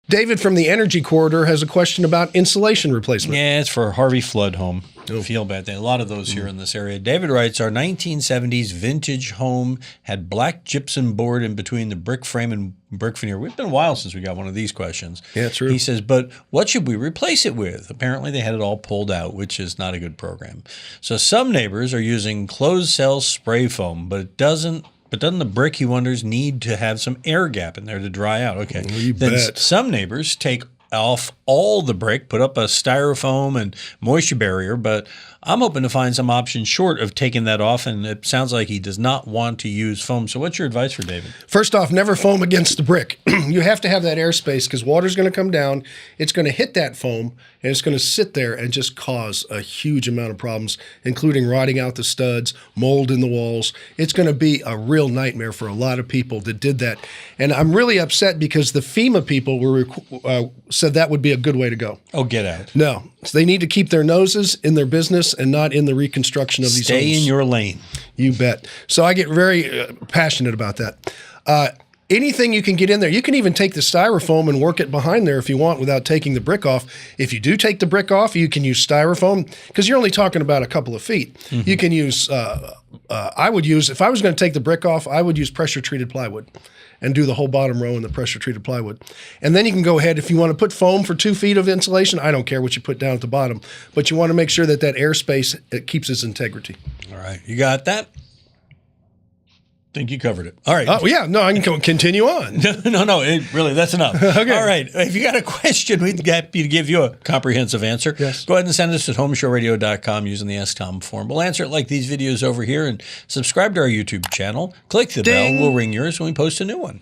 David from the Energy Corridor has a question about insulation replacement. Yeah, it's for Harvey flood home. Oh. Feel bad. There are a lot of those here in this area. David writes, our 1970s vintage home had black gypsum board in between the brick frame and brick veneer. It's been a while since we got one of these questions. Yeah, true. He says, but what should we replace it with? Apparently they had it all pulled out, which is not a good program. So some neighbors are using closed cell spray foam, but doesn't the brick, he wonders, need to have some air gap in there to dry out? Okay. Well, you then bet. Some neighbors take off all the brick, put up a styrofoam and moisture barrier, but I'm hoping to find some option short of taking that off, and it sounds like he does not want to use foam. So what's your advice for David? First off, never foam against the brick. You have to have that airspace because water's going to come down. It's going to hit that foam, and it's going to sit there and just cause a huge amount of problems, including rotting out the studs, mold in the walls. It's going to be a real nightmare for a lot of people that did that. And I'm really upset because the FEMA people said that would be a good way to go. Oh, get out. No. So they need to keep their noses in their business and not in the reconstruction of these homes. Stay in your lane. You bet. So I get very passionate about that. Anything you can get in there. You can even take the styrofoam and work it behind there if you want without taking the brick off. If you do take the brick off, you can use styrofoam because you're only talking about a couple of feet. Mm-hmm. You can use, I would use, if I was going to take the brick off, I would use pressure-treated plywood and do the whole bottom row in the pressure-treated plywood. And then you can go ahead, if you want to put foam for 2 feet of insulation, I don't care what you put down at the bottom, but you want to make sure that airspace, it keeps its integrity. All right. You got that? I think you covered it. All right. Oh, yeah. No, I can continue on. No. Really, that's enough. Okay. All right. If you got a question, we'd be happy to give you a comprehensive answer. Yes. Go ahead and send us at HomeShowRadio.com using the Ask Tom form. We'll answer it like these videos over here, and subscribe to our YouTube channel. Click the bell. We'll ring yours when we post a new one.